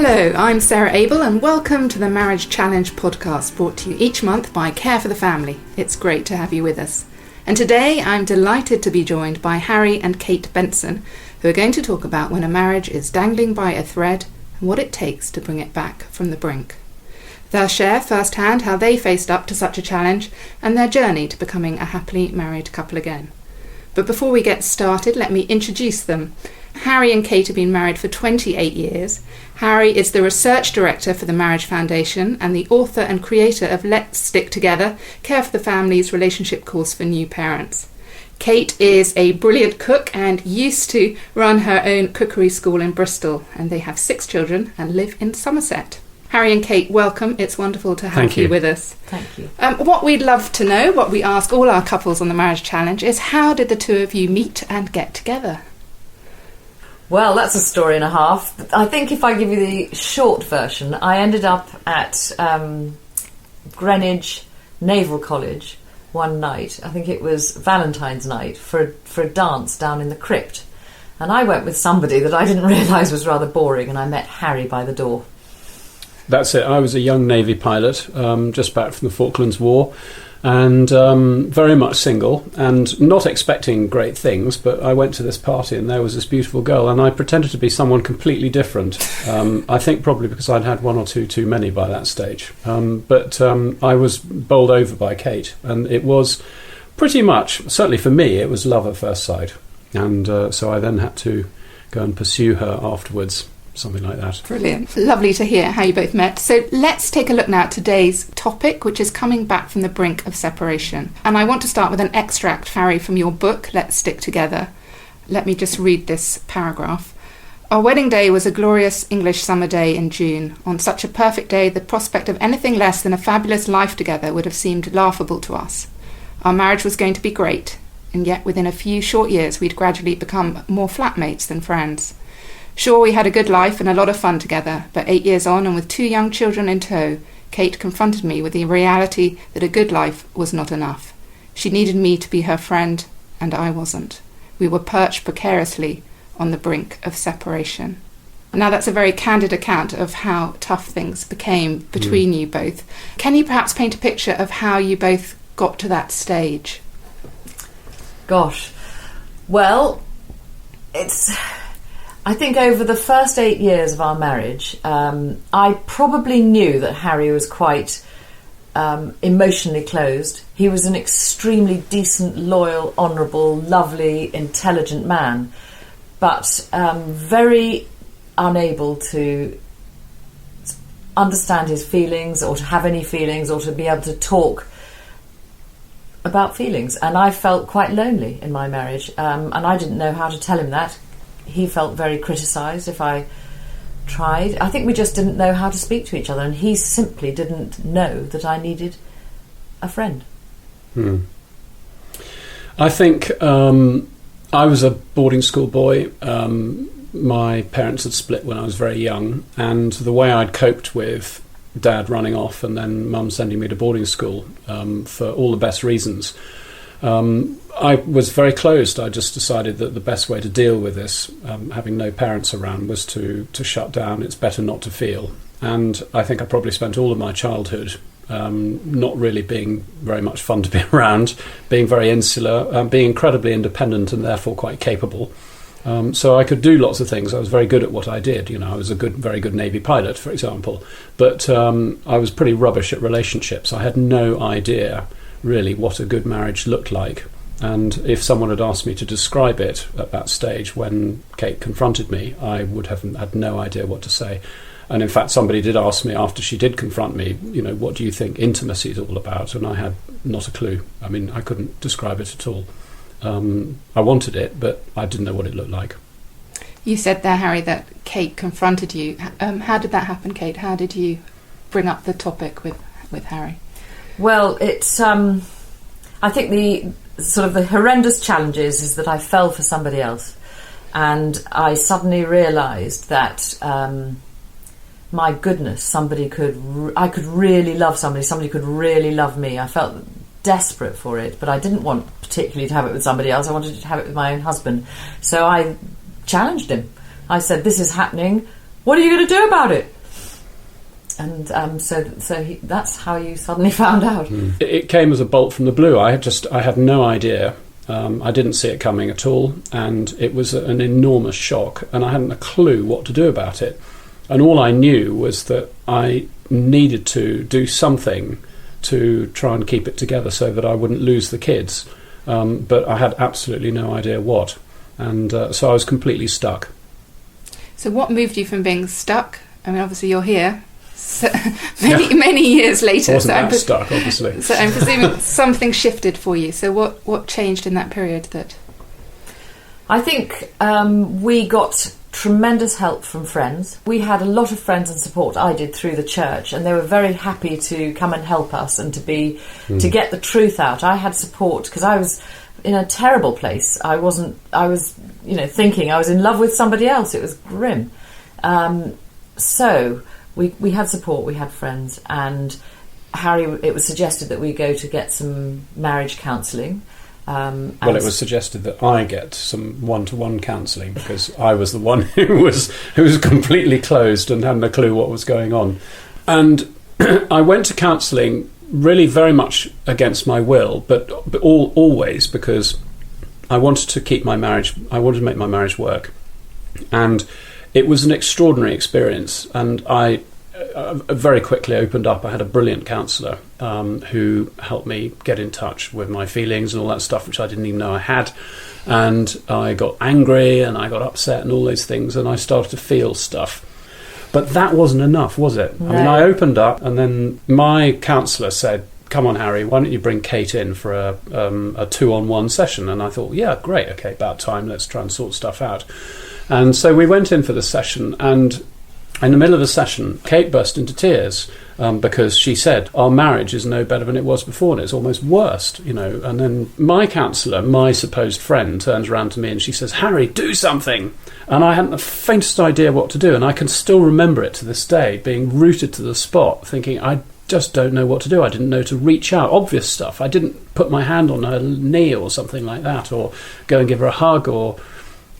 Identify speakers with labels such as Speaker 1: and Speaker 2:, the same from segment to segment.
Speaker 1: Hello, I'm Sarah Abel and welcome to the Marriage Challenge podcast, brought to you each month by Care for the Family. It's great to have you with us. And today I'm delighted to be joined by Harry and Kate Benson, who are going to talk about when a marriage is dangling by a thread and what it takes to bring it back from the brink. They'll share firsthand how they faced up to such a challenge and their journey to becoming a happily married couple again. But before we get started, let me introduce them. Harry and Kate have been married for 28 years. Harry is the Research Director for the Marriage Foundation and the author and creator of Let's Stick Together, Care for the Family's relationship course for new parents. Kate is a brilliant cook and used to run her own cookery school in Bristol, and they have 6 children and live in Somerset. Harry and Kate, welcome. It's wonderful to have you with us.
Speaker 2: Thank you.
Speaker 1: What we'd love to know, what we ask all our couples on the Marriage Challenge, is how did the two of you meet and get together?
Speaker 2: Well, that's a story and a half. I think if I give you the short version, I ended up at Greenwich Naval College one night. I think it was Valentine's night for a dance down in the crypt. And I went with somebody that I didn't realise was rather boring, and I met Harry by the door.
Speaker 3: That's it. I was a young Navy pilot, just back from the Falklands War, and very much single and not expecting great things, but I went to this party and there was this beautiful girl and I pretended to be someone completely different. I think probably because I'd had one or two too many by that stage. But I was bowled over by Kate, and it was pretty much, certainly for me, it was love at first sight. And so I then had to go and pursue her afterwards. Something like that.
Speaker 1: Brilliant. Lovely to hear how you both met. So let's take a look now at today's topic, which is coming back from the brink of separation. And I want to start with an extract, Harry, from your book, Let's Stick Together. Let me just read this paragraph. Our wedding day was a glorious English summer day in June. On such a perfect day, the prospect of anything less than a fabulous life together would have seemed laughable to us. Our marriage was going to be great, and yet within a few short years we'd gradually become more flatmates than friends. Sure, we had a good life and a lot of fun together, but 8 years on and with 2 young children in tow, Kate confronted me with the reality that a good life was not enough. She needed me to be her friend, and I wasn't. We were perched precariously on the brink of separation. Now, that's a very candid account of how tough things became between you both. Can you perhaps paint a picture of how you both got to that stage?
Speaker 2: Gosh. Well, I think over the first 8 years of our marriage, I probably knew that Harry was quite emotionally closed. He was an extremely decent, loyal, honourable, lovely, intelligent man, but very unable to understand his feelings or to have any feelings or to be able to talk about feelings. And I felt quite lonely in my marriage, and I didn't know how to tell him that. He felt very criticised if I tried. I think we just didn't know how to speak to each other, and he simply didn't know that I needed a friend.
Speaker 3: I think I was a boarding school boy. My parents had split when I was very young, and the way I'd coped with Dad running off and then Mum sending me to boarding school for all the best reasons, I was very closed. I just decided that the best way to deal with this, having no parents around, was to shut down. It's better not to feel. And I think I probably spent all of my childhood not really being very much fun to be around, being very insular, being incredibly independent and therefore quite capable. So I could do lots of things. I was very good at what I did. You know, I was a very good Navy pilot, for example. But I was pretty rubbish at relationships. I had no idea really what a good marriage looked like. And if someone had asked me to describe it at that stage when Kate confronted me, I would have had no idea what to say. And in fact, somebody did ask me after she did confront me, you know, what do you think intimacy is all about? And I had not a clue. I mean, I couldn't describe it at all. I wanted it, but I didn't know what it looked like.
Speaker 1: You said there, Harry, that Kate confronted you. How did that happen, Kate? How did you bring up the topic with Harry?
Speaker 2: Well, it's I think the sort of the horrendous challenge is that I fell for somebody else, and I suddenly realised that my goodness, I could really love somebody could really love me. I felt desperate for it, but I didn't want particularly to have it with somebody else. I wanted to have it with my own husband. So I challenged him. I said, "This is happening. What are you going to do about it?" that's how you suddenly found out.
Speaker 3: It came as a bolt from the blue. I had no idea. I didn't see it coming at all, and it was an enormous shock, and I hadn't a clue what to do about it. And all I knew was that I needed to do something to try and keep it together so that I wouldn't lose the kids. But I had absolutely no idea what. And so I was completely stuck.
Speaker 1: So what moved you from being stuck? I mean, obviously you're here many years later.
Speaker 3: I wasn't that stuck, obviously.
Speaker 1: So I'm presuming something shifted for you. So what changed in that period? That
Speaker 2: I think we got tremendous help from friends. We had a lot of friends and support. I did through the church, and they were very happy to come and help us and to get the truth out. I had support because I was in a terrible place. I was thinking I was in love with somebody else. It was grim. So we had support, we had friends, and Harry, it was suggested that we go to get some marriage counselling.
Speaker 3: Well, it was suggested that I get some one-to-one counselling because I was the one who was completely closed and hadn't a clue what was going on. And I went to counselling really very much against my will, but always because I wanted to keep my marriage. I wanted to make my marriage work, and it was an extraordinary experience. And I very quickly opened up. I had a brilliant counsellor who helped me get in touch with my feelings and all that stuff, which I didn't even know I had. And I got angry and I got upset and all those things, and I started to feel stuff. But that wasn't enough, was it? No. I mean, I opened up, and then my counsellor said, "Come on, Harry, why don't you bring Kate in for a 2-on-1 session?" And I thought, yeah, great, okay, about time, let's try and sort stuff out. And so we went in for the session, and in the middle of the session, Kate burst into tears because she said, "Our marriage is no better than it was before, and it's almost worse," And then my counsellor, my supposed friend, turns around to me and she says, "Harry, do something." And I hadn't the faintest idea what to do, and I can still remember it to this day, being rooted to the spot, thinking, I just don't know what to do. I didn't know to reach out, obvious stuff. I didn't put my hand on her knee or something like that, or go and give her a hug, or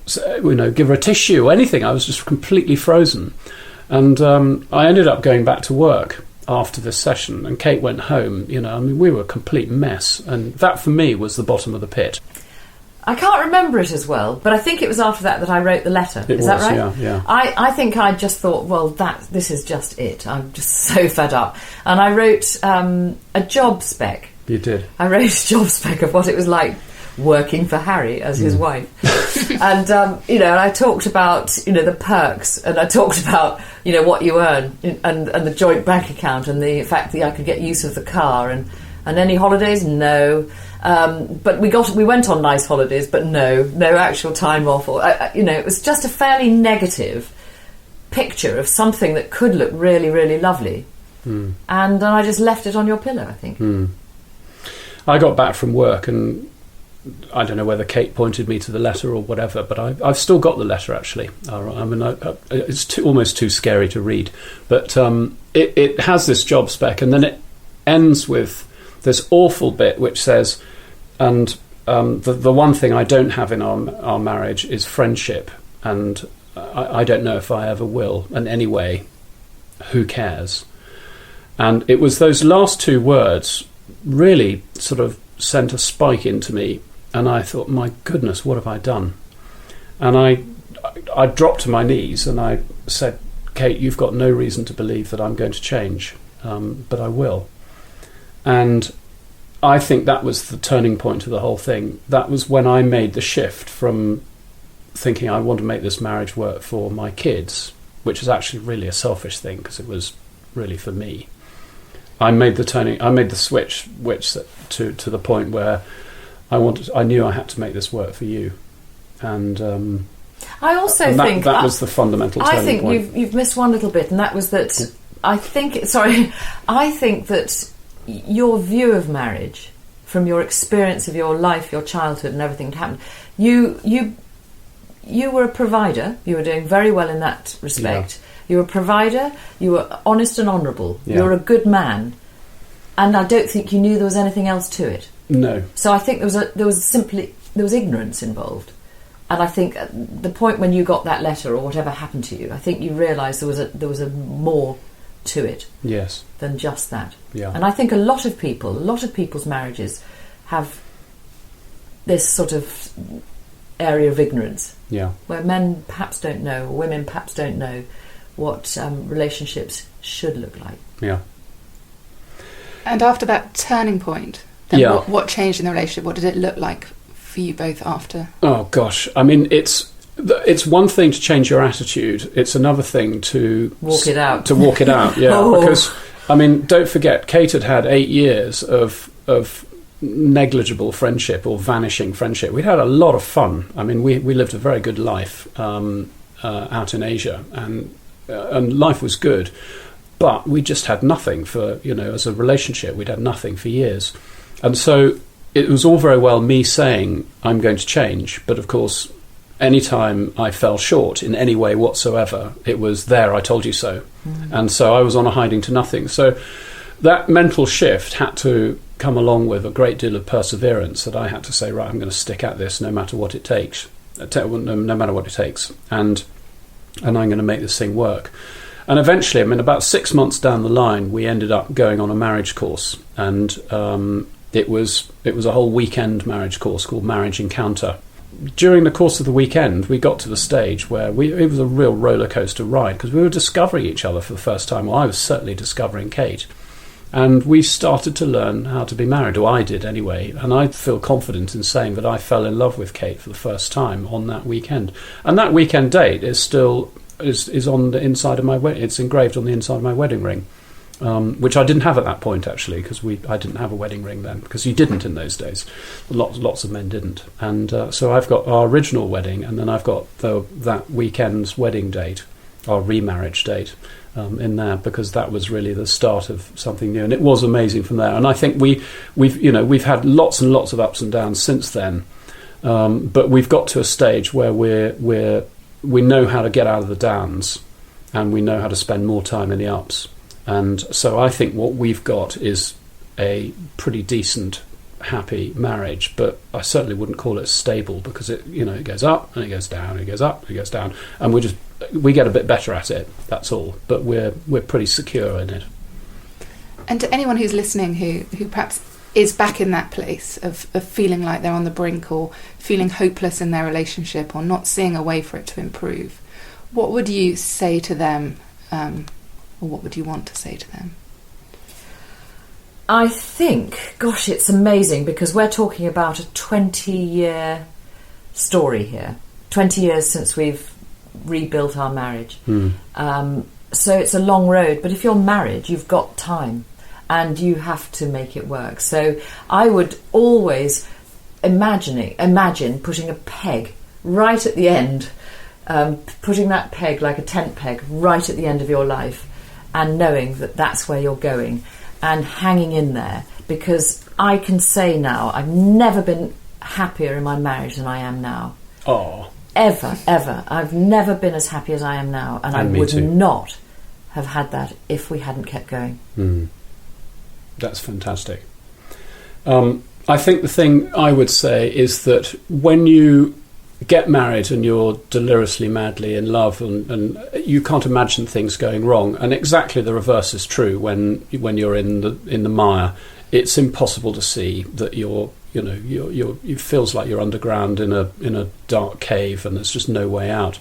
Speaker 3: give her a tissue or anything. I was just completely frozen. And I ended up going back to work after this session, and Kate went home. We were a complete mess, and that for me was the bottom of the pit.
Speaker 2: I can't remember it as well, but I think it was after that I wrote the letter. Is that right?
Speaker 3: Yeah.
Speaker 2: I think I just thought, well, this is just it. I'm just so fed up. And I wrote a job spec.
Speaker 3: You did?
Speaker 2: I wrote a job spec of what it was like working for Harry as his wife. And, and I talked about, the perks, and I talked about, what you earn, and the joint bank account, and the fact that I could get use of the car, and any holidays? No. But we went on nice holidays, but no actual time off. Or it was just a fairly negative picture of something that could look really, really lovely. And then I just left it on your pillow, I think.
Speaker 3: I got back from work, and I don't know whether Kate pointed me to the letter or whatever, but I've still got the letter, actually. I mean, it's almost too scary to read. But it has this job spec, and then it ends with this awful bit which says, and the one thing I don't have in our marriage is friendship, and I don't know if I ever will. And anyway, who cares? And it was those last two words really sort of sent a spike into me, and I thought, my goodness, what have I done? And I dropped to my knees and I said, "Kate, you've got no reason to believe that I'm going to change, but I will." And I think that was the turning point of the whole thing. That was when I made the shift from thinking I want to make this marriage work for my kids, which is actually really a selfish thing because it was really for me. I made the switch to the point where I knew I had to make this work for you. And
Speaker 2: I also think
Speaker 3: that was the fundamental turning point.
Speaker 2: I think you've missed one little bit, and that was that I think that your view of marriage, from your experience of your life, your childhood, and everything that happened, you were a provider. You were doing very well in that respect. Yeah. You were a provider. You were honest and honourable. Yeah. You were a good man, and I don't think you knew there was anything else to it. No. So I think there was ignorance involved. And I think at the point when you got that letter or whatever happened to you, I think you realised there was a more to it
Speaker 3: Yes.
Speaker 2: than just that.
Speaker 3: Yeah.
Speaker 2: And I think a lot of people's marriages have this sort of area of ignorance,
Speaker 3: Yeah.
Speaker 2: where men perhaps don't know, or women perhaps don't know what relationships should look like.
Speaker 3: Yeah.
Speaker 1: And after that turning point, then
Speaker 3: Yeah.
Speaker 1: what changed in the relationship? What did it look like for you both after?
Speaker 3: Oh gosh, I mean, it's one thing to change your attitude. It's another thing to
Speaker 2: Walk it out.
Speaker 3: To walk it out, yeah.
Speaker 2: Oh.
Speaker 3: Because I mean, don't forget, Kate had 8 years of negligible friendship or vanishing friendship. We'd had a lot of fun. I mean, we lived a very good life out in Asia, and life was good. But we just had nothing for, as a relationship. We'd had nothing for years. And so it was all very well me saying, I'm going to change. But of course, any time I fell short in any way whatsoever, it was there, I told you so. And so I was on a hiding to nothing. So that mental shift had to come along with a great deal of perseverance, that I had to say, right, I'm going to stick at this no matter what it takes. No matter what it takes. And I'm going to make this thing work. And eventually, I mean, about 6 months down the line, we ended up going on a marriage course, and it was a whole weekend marriage course called Marriage Encounter. During the course of the weekend, we got to the stage where it was a real roller coaster ride, because we were discovering each other for the first time. Well, I was certainly discovering Kate, and we started to learn how to be married, or I did anyway. And I feel confident in saying that I fell in love with Kate for the first time on that weekend. And that weekend date is still is on the inside of my it's engraved on the inside of my wedding ring, which I didn't have at that point, actually, because I didn't have a wedding ring then, because you didn't in those days. Lots of men didn't. And so I've got our original wedding, and then I've got that weekend's wedding date, our remarriage date, in there, because that was really the start of something new, and it was amazing from there. And I think we've had lots and lots of ups and downs since then, but we've got to a stage where we know how to get out of the downs, and we know how to spend more time in the ups. And so I think what we've got is a pretty decent, happy marriage, but I certainly wouldn't call it stable, because it goes up and it goes down, it goes up, it goes down, and we get a bit better at it, that's all. But we're pretty secure in it.
Speaker 1: And to anyone who's listening who perhaps is back in that place of feeling like they're on the brink, or feeling hopeless in their relationship, or not seeing a way for it to improve, what would you say to them, or what would you want to say to them?
Speaker 2: I think, gosh, it's amazing, because we're talking about a 20-year story here. 20 years since we've rebuilt our marriage. So it's a long road, but if you're married, you've got time, and you have to make it work. So I would always imagine putting a peg right at the end, putting that peg like a tent peg right at the end of your life, and knowing that that's where you're going, and hanging in there. Because I can say now, I've never been happier in my marriage than I am now.
Speaker 3: Oh.
Speaker 2: Ever. I've never been as happy as I am now, and I would not have had that if we hadn't kept going.
Speaker 3: That's fantastic. I think the thing I would say is that when you get married and you're deliriously madly in love, and you can't imagine things going wrong, and exactly the reverse is true when you're in the mire. It's impossible to see that it feels like you're underground in a dark cave, and there's just no way out.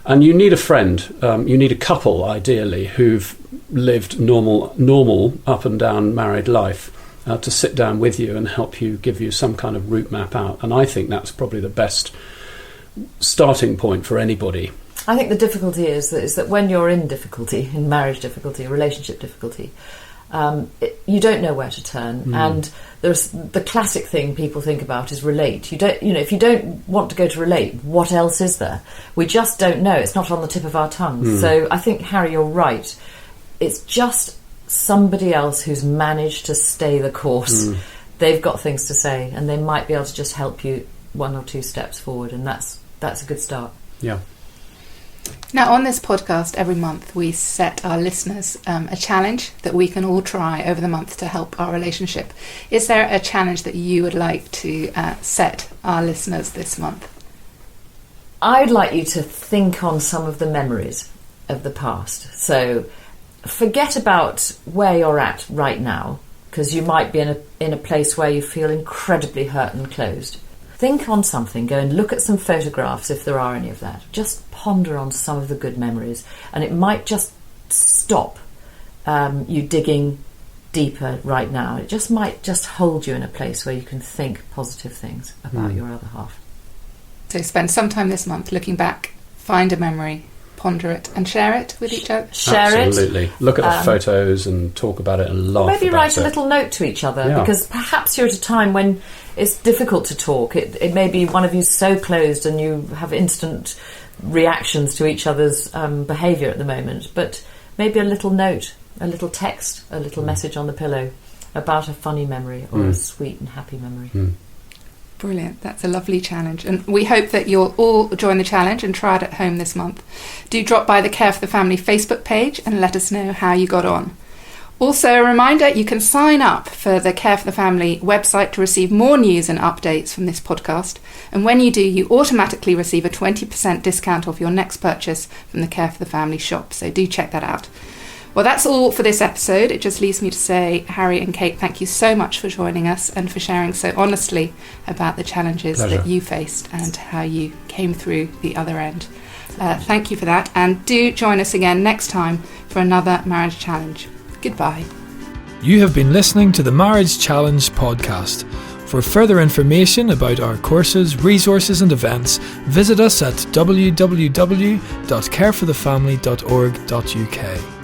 Speaker 3: And you need a friend. You need a couple, ideally, who've lived normal up and down married life, to sit down with you and help you, give you some kind of route map out. And I think that's probably the best starting point for anybody.
Speaker 2: I think the difficulty is that when you're in difficulty, in marriage difficulty, relationship difficulty, you don't know where to turn. And there's the classic thing people think about is relate. If you don't want to go to relate, what else is there? We just don't know. It's not on the tip of our tongues. So I think, Harry, you're right. It's just somebody else who's managed to stay the course. They've got things to say, and they might be able to just help you one or two steps forward, and that's a good start.
Speaker 3: Yeah.
Speaker 1: Now, on this podcast, every month we set our listeners a challenge that we can all try over the month to help our relationship. Is there a challenge that you would like to set our listeners this month?
Speaker 2: I'd like you to think on some of the memories of the past. So forget about where you're at right now, because you might be in a place where you feel incredibly hurt and closed. Think on something, go and look at some photographs if there are any of that. Just ponder on some of the good memories, and it might just stop you digging deeper right now. It just might just hold you in a place where you can think positive things about your other half.
Speaker 1: So spend some time this month looking back, find a memory, ponder it, and share it with each other.
Speaker 2: Share
Speaker 3: Absolutely. Look at the photos and talk about it and laugh.
Speaker 2: Maybe
Speaker 3: about
Speaker 2: write
Speaker 3: it.
Speaker 2: a little note to each other, because perhaps you're at a time when it's difficult to talk. It may be one of you's so closed and you have instant reactions to each other's behaviour at the moment. But maybe a little note, a little text, a little message on the pillow about a funny memory or a sweet and happy memory.
Speaker 1: Brilliant. That's a lovely challenge. And we hope that you'll all join the challenge and try it at home this month. Do drop by the Care for the Family Facebook page and let us know how you got on. Also, a reminder, you can sign up for the Care for the Family website to receive more news and updates from this podcast. And when you do, you automatically receive a 20% discount off your next purchase from the Care for the Family shop. So do check that out. Well, that's all for this episode. It just leaves me to say, Harry and Kate, thank you so much for joining us and for sharing so honestly about the challenges that you faced and how you came through the other end. Thank you for that. And do join us again next time for another Marriage Challenge. Goodbye.
Speaker 4: You have been listening to the Marriage Challenge podcast. For further information about our courses, resources and events, visit us at www.careforthefamily.org.uk.